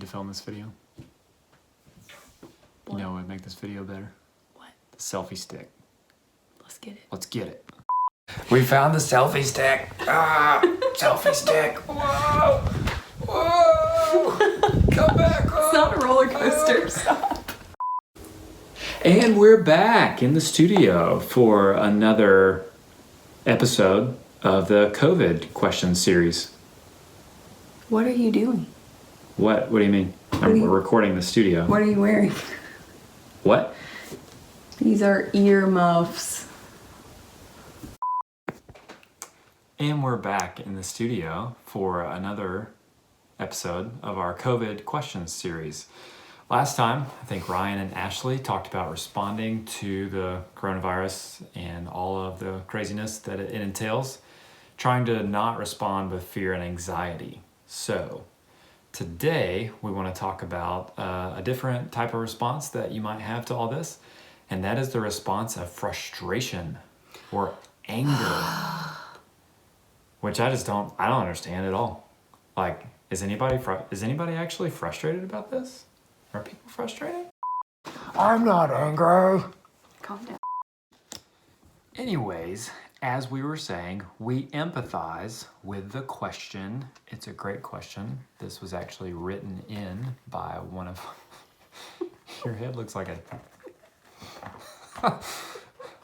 film this video? What? You know what would make this video better? What? The selfie stick. Let's get it. Let's get it. We found the selfie stick. Selfie stick. Whoa. Whoa. Come back. It's not a roller coaster. Stop. And we're back in the studio for another episode of the COVID questions series. What are you doing? What? What do you mean? We're recording the studio. What are you wearing? What? These are earmuffs. And we're back in the studio for another episode of our COVID questions series. Last time, I think Ryan and Ashley talked about responding to the coronavirus and all of the craziness that it entails, trying to not respond with fear and anxiety. So today, we want to talk about a different type of response that you might have to all this, and that is the response of frustration or anger. Which I don't understand at all. Like, is anybody actually frustrated about this? Are people frustrated? I'm not angry. Calm down. Anyways, as we were saying, we empathize with the question. It's a great question. This was actually written in by one of... Your head looks like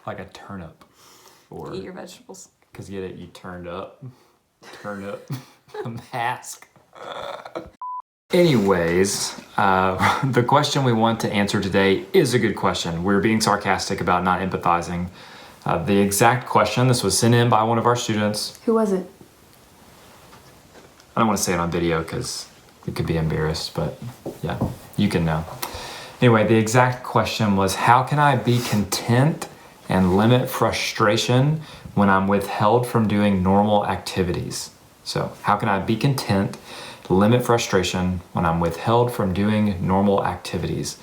like a turnip. Or... Eat your vegetables. Because you get it, you turn up a mask. Anyways, the question we want to answer today is a good question. We're being sarcastic about not empathizing. The exact question, this was sent in by one of our students. Who was it? I don't want to say it on video because it could be embarrassed, but yeah, you can know. Anyway, the exact question was, how can I be content and limit frustration when I'm withheld from doing normal activities? So how can I be content, limit frustration when I'm withheld from doing normal activities?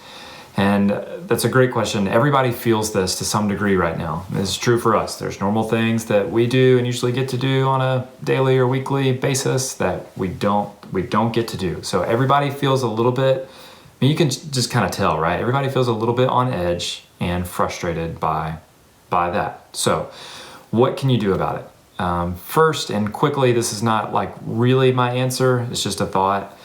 And that's a great question. Everybody feels this to some degree right now. This is true for us. There's normal things that we do and usually get to do on a daily or weekly basis that we don't get to do. So everybody feels a little bit, I mean, you can just kind of tell, right? Everybody feels a little bit on edge and frustrated by that. So what can you do about it? First and quickly, this is not like really my answer, it's just a thought,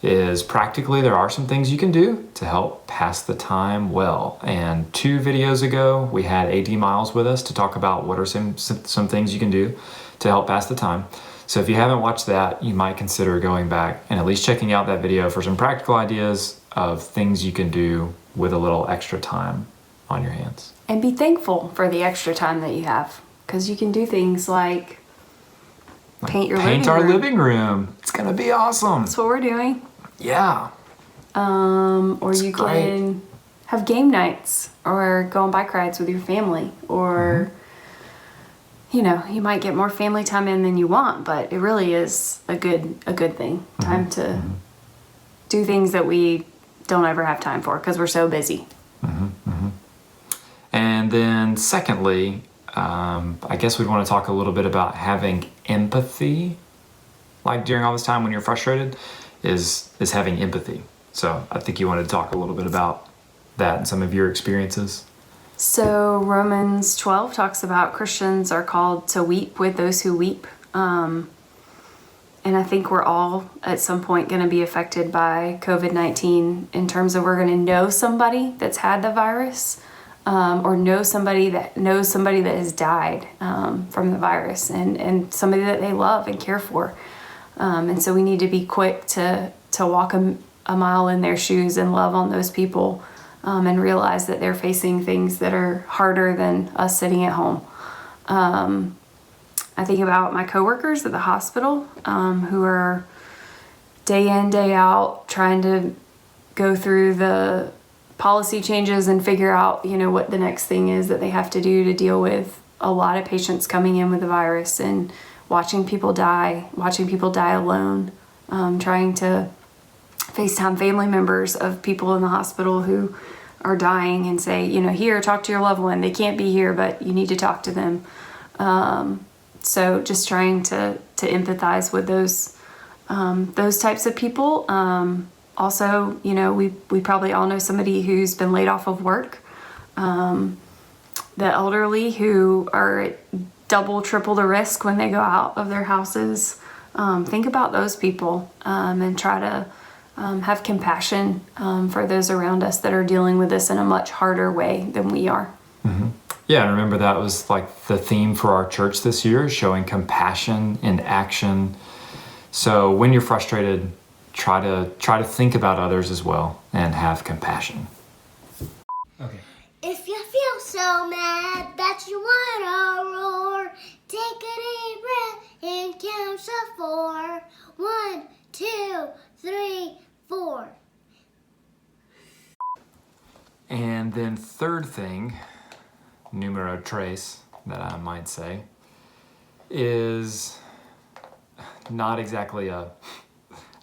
is practically there are some things you can do to help pass the time well. And 2 videos ago, we had AD Miles with us to talk about what are some things you can do to help pass the time. So if you haven't watched that, you might consider going back and at least checking out that video for some practical ideas of things you can do with a little extra time on your hands. And be thankful for the extra time that you have. Because you can do things like paint our living room. It's gonna be awesome. That's what we're doing. Yeah. Or you can have game nights or go on bike rides with your family, or you might get more family time in than you want, but it really is a good thing. Time to do things that we don't ever have time for because we're so busy. And then secondly, I guess we'd want to talk a little bit about having empathy, like during all this time when you're frustrated, is having empathy. So I think you wanted to talk a little bit about that and some of your experiences. So Romans 12 talks about Christians are called to weep with those who weep. And I think we're all at some point going to be affected by COVID-19 in terms of we're going to know somebody that's had the virus. Or know somebody that has died from the virus, and somebody that they love and care for. And so we need to be quick to walk a mile in their shoes and love on those people, and realize that they're facing things that are harder than us sitting at home. I think about my coworkers at the hospital who are day in, day out trying to go through the policy changes and figure out, what the next thing is that they have to do to deal with a lot of patients coming in with the virus, and watching people die alone, trying to FaceTime family members of people in the hospital who are dying and say, here, talk to your loved one. They can't be here, but you need to talk to them. So just trying to empathize with those types of people. Also, we probably all know somebody who's been laid off of work. The elderly who are at double, triple the risk when they go out of their houses. Think about those people and try to have compassion for those around us that are dealing with this in a much harder way than we are. Mm-hmm. Yeah, and remember that was like the theme for our church this year, showing compassion in action. So when you're frustrated, try to think about others as well and have compassion. Okay. If you feel so mad that you wanna roar, take a deep breath and count to 4. 1, 2, 3, 4. And then third thing, numero tres, that I might say, is not exactly a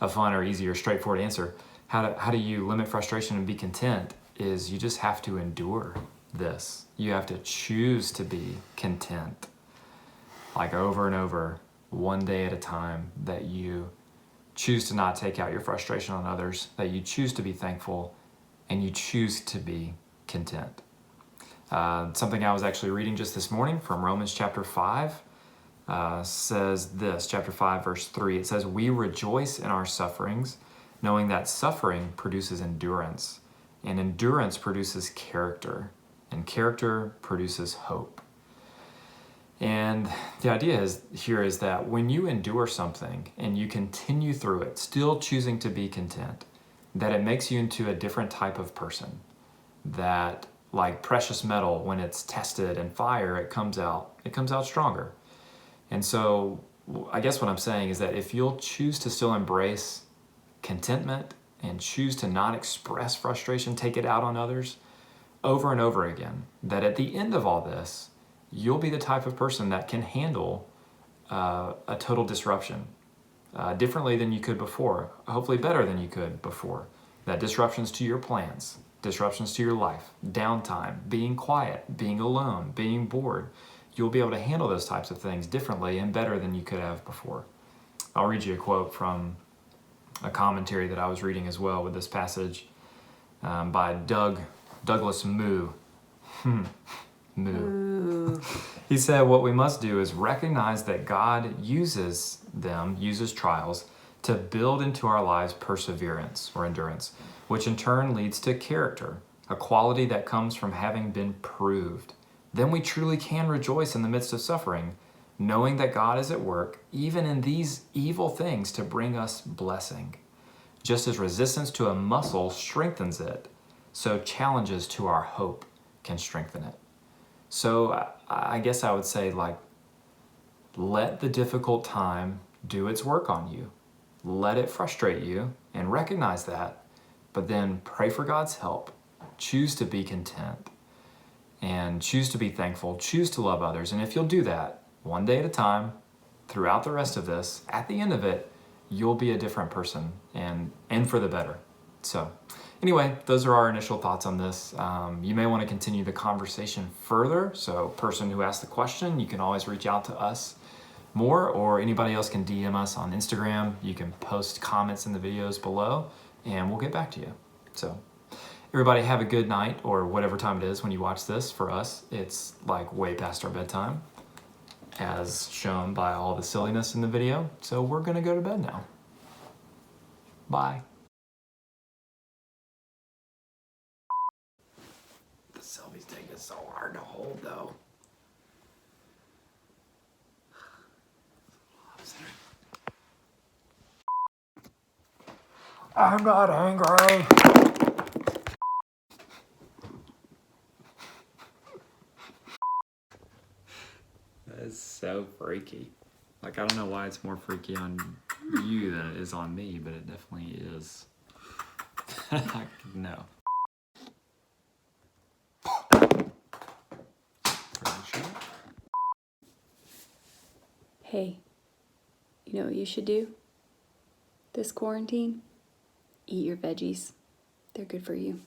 fun or easy or straightforward answer. How do you limit frustration and be content is you just have to endure this. You have to choose to be content, like over and over, one day at a time, that you choose to not take out your frustration on others, that you choose to be thankful, and you choose to be content. Something I was actually reading just this morning from Romans chapter 5 says this, chapter 5, verse 3. It says, "We rejoice in our sufferings, knowing that suffering produces endurance, and endurance produces character, and character produces hope." And the idea here is that when you endure something and you continue through it, still choosing to be content, that it makes you into a different type of person. That, like precious metal, when it's tested in fire, it comes out stronger. And so I guess what I'm saying is that if you'll choose to still embrace contentment and choose to not express frustration, take it out on others over and over again, that at the end of all this, you'll be the type of person that can handle a total disruption differently than you could before, hopefully better than you could before. That disruptions to your plans, disruptions to your life, downtime, being quiet, being alone, being bored, you'll be able to handle those types of things differently and better than you could have before. I'll read you a quote from a commentary that I was reading as well with this passage by Douglas Moo. Moo. He said, "What we must do is recognize that God uses trials to build into our lives perseverance or endurance, which in turn leads to character, a quality that comes from having been proved. Then we truly can rejoice in the midst of suffering, knowing that God is at work, even in these evil things, to bring us blessing. Just as resistance to a muscle strengthens it, so challenges to our hope can strengthen it." So I guess I would say, like, let the difficult time do its work on you. Let it frustrate you and recognize that, but then pray for God's help. Choose to be content and choose to be thankful, choose to love others. And if you'll do that one day at a time throughout the rest of this, at the end of it, you'll be a different person and for the better. So anyway, those are our initial thoughts on this. You may want to continue the conversation further. So person who asked the question, you can always reach out to us more, or anybody else can DM us on Instagram. You can post comments in the videos below and we'll get back to you. So everybody have a good night, or whatever time it is when you watch this. For us, it's like way past our bedtime, as shown by all the silliness in the video. So we're gonna go to bed now. Bye. The selfie stick is so hard to hold though. I'm not angry. That is so freaky. Like, I don't know why it's more freaky on you than it is on me, but it definitely is. No. Hey, you know what you should do this quarantine? Eat your veggies. They're good for you.